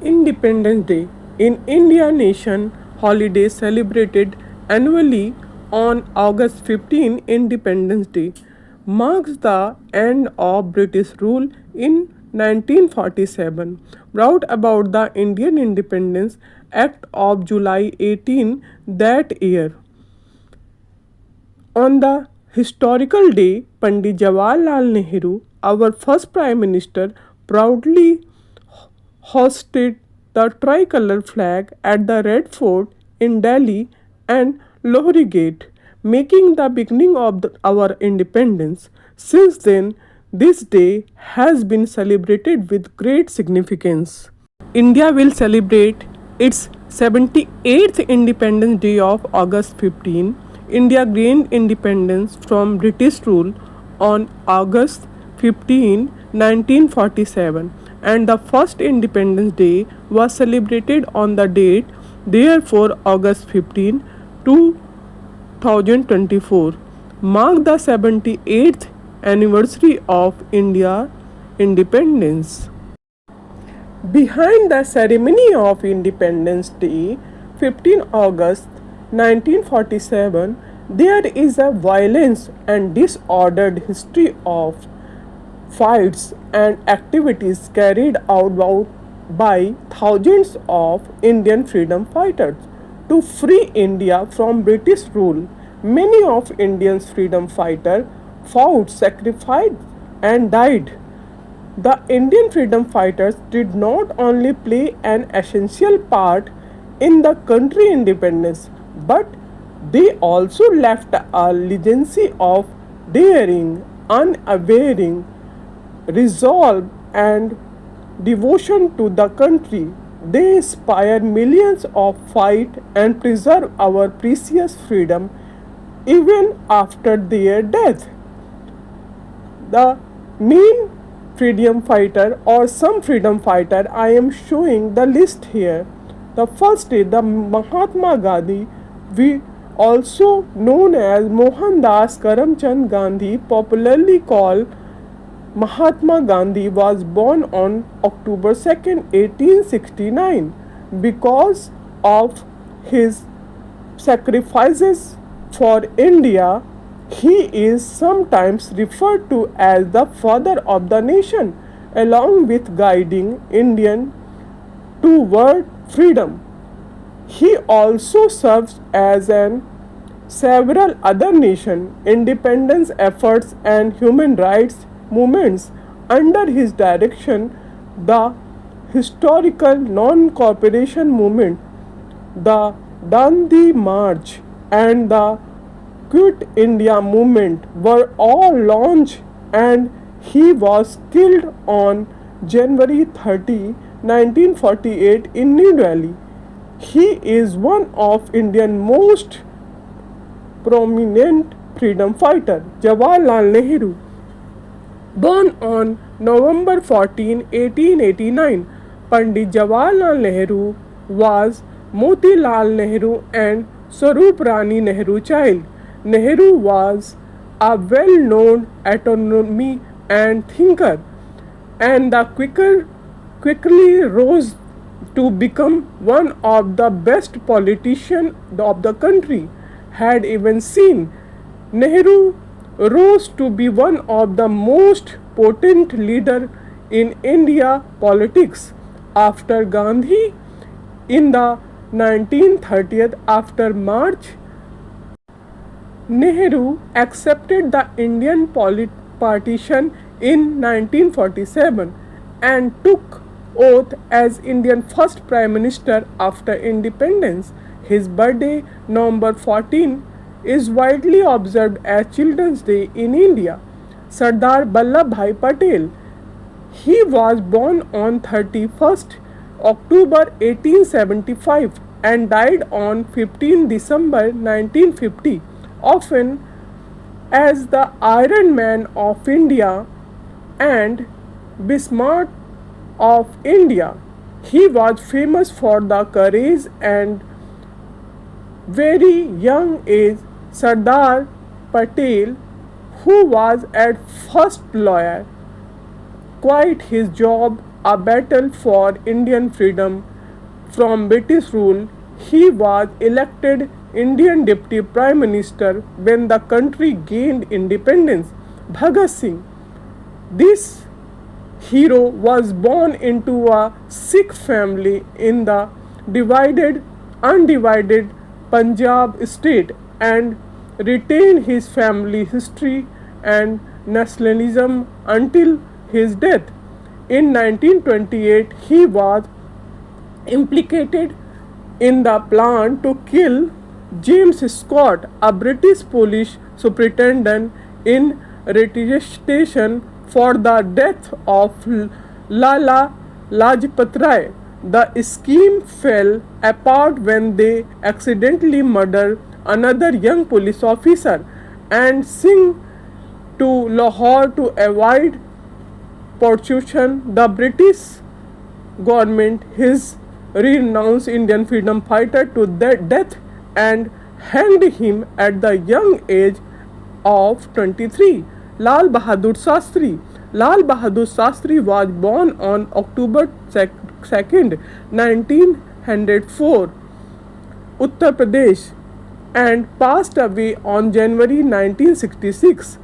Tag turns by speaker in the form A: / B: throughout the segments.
A: Independence Day in India nation holiday celebrated annually on August 15. Independence Day marks the end of British rule in 1947, brought about the Indian Independence Act of July 18 that year. On the historical day, Pandit Jawaharlal Nehru, our first Prime Minister, proudly hosted the tricolor flag at the Red Fort in Delhi and Lohri Gate, making the beginning of our independence. Since then, this day has been celebrated with great significance. India will celebrate its 78th Independence Day of August 15. India gained independence from British rule on August 15, 1947, and the first Independence Day was celebrated on the date, therefore, August 15, 2024, marked the 78th anniversary of India independence. Behind the ceremony of Independence Day, 15 August 1947, there is a violence and disordered history of fights and activities carried out by thousands of Indian freedom fighters to free India from British rule. Many of Indians' freedom fighters fought, sacrificed, and died. The Indian freedom fighters did not only play an essential part in the country independence, but they also left a legacy of daring, unwavering resolve, and devotion to the country. They inspire millions of fight and preserve our precious freedom even after their death. The main freedom fighter or some freedom fighter, I am showing the list here. The first is the Mahatma Gandhi, we also known as Mohandas Karamchand Gandhi, popularly called Mahatma Gandhi, was born on October 2nd, 1869. Because of his sacrifices for India, he is sometimes referred to as the father of the nation, along with guiding Indian toward freedom. He also serves as an several other nation independence efforts and human rights movements under his direction. The historical non-cooperation movement, the Dandi March, and the Quit India movement were all launched, and he was killed on January 30, 1948 in New Delhi. He is one of India's most prominent freedom fighter. Jawaharlal Nehru, born on November 14, 1889, Pandit Jawaharlal Nehru was Motilal Nehru and Swarup Rani Nehru child. Nehru was a well-known astronomer and thinker, and quickly rose to become one of the best politicians of the country had even seen. Nehru rose to be one of the most potent leaders in India politics after Gandhi in the 1930s. After March, Nehru accepted the Indian partition in 1947 and took oath as Indian first Prime Minister after independence. His birthday, November 14, is widely observed as Children's Day in India. Sardar Vallabhbhai Patel, he was born on 31st October 1875 and died on 15 December 1950, often as the Iron Man of India and Bismarck of India. He was famous for the courage and very young age. Sardar Patel, who was at first lawyer, quit his job a battle for Indian freedom from British rule. He was elected Indian Deputy Prime Minister when the country gained independence. Bhagat Singh, this hero was born into a Sikh family in the undivided Punjab state and retained his family history and nationalism until his death. In 1928, he was implicated in the plan to kill James Scott, a British police superintendent, in retaliation for the death of Lala Lajpat Rai. The scheme fell apart when they accidentally murdered another young police officer and Singh to Lahore to avoid persecution. The British government his renounced Indian freedom fighter to death and hanged him at the young age of 23. Lal Bahadur Shastri. Lal Bahadur Shastri was born on October 2nd, 1904, Uttar Pradesh, and passed away on January 1966.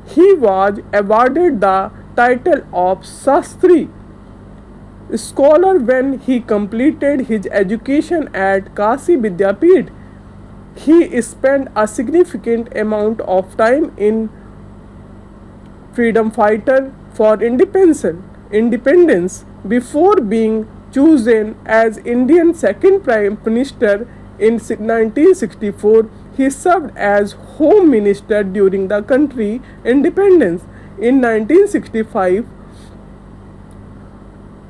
A: He was awarded the title of Shastri scholar when he completed his education at Kasi Vidyapeeth. He spent a significant amount of time in freedom fighter for independence before being chosen as Indian second prime minister in 1964. He served as home minister during the country independence. In 1965,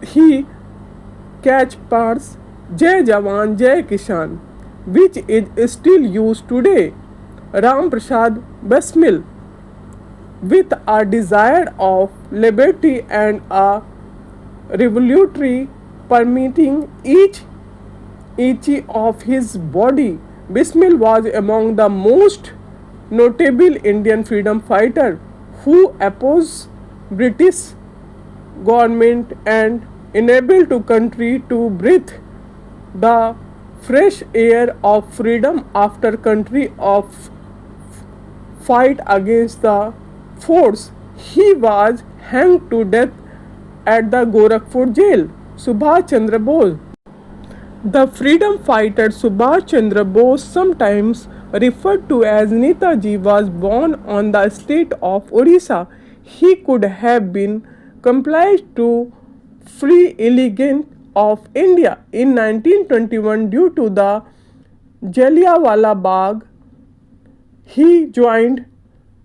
A: he catchphrase Jai Jawan Jai Kishan, which is still used today. Ram Prasad Bismil, with a desire of liberty and a revolutionary permitting each of his body. Bismil was among the most notable Indian freedom fighters who opposed British government and enabled the country to breathe the fresh air of freedom after country of fight against the force. He was hanged to death at the Gorakhpur jail. Subhash Chandra Bose. The freedom fighter Subhash Chandra Bose, sometimes referred to as Netaji, was born on the state of Odisha. He could have been complied to free elegant of India in 1921 due to the Jallianwala Bagh. He joined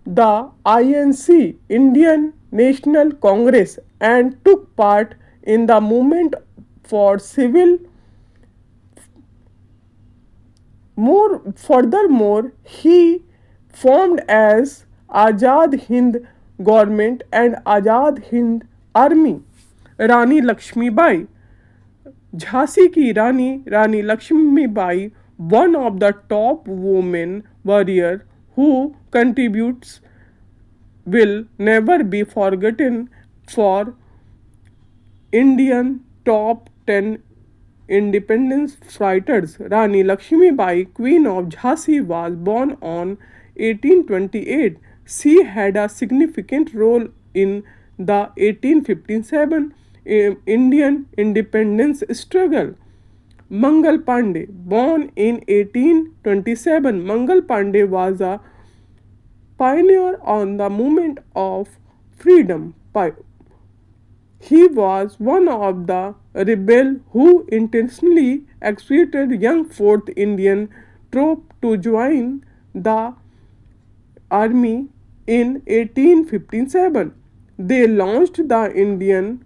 A: the INC, Indian National Congress, and took part in the movement for civil. Furthermore, he formed as Azad Hind government and Azad Hind Army. Rani Lakshmibai. Jhansi ki Rani Lakshmibai, one of the top women warrior who contributes will never be forgotten for Indian top 10 independence fighters. Rani Lakshmibai, Queen of Jhansi, was born on 1828. She had a significant role in the 1857 Indian independence struggle. Mangal Pandey, born in 1827, Mangal Pandey was a pioneer on the movement of freedom. He was one of the rebels who intentionally executed young 4th Indian troop to join the army in 1857. They launched the Indian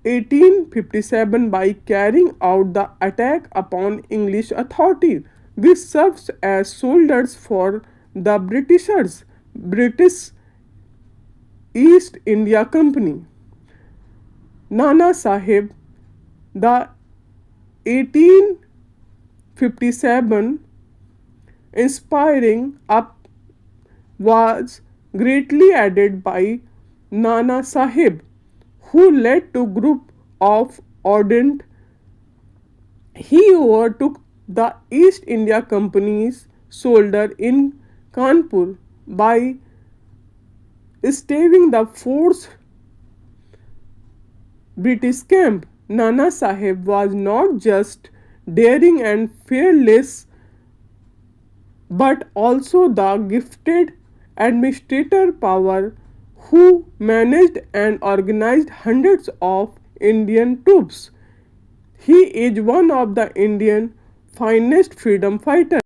A: 1857 by carrying out the attack upon English authorities, which served as soldiers for the British East India Company. Nana Sahib, the 1857 inspiring up was greatly added by Nana Sahib, who led to group of ardent. He overtook the East India Company's soldier in Kanpur by staving the force British camp. Nana Sahib was not just daring and fearless but also the gifted administrator power who managed and organized hundreds of Indian troops. He is one of the Indian finest freedom fighters.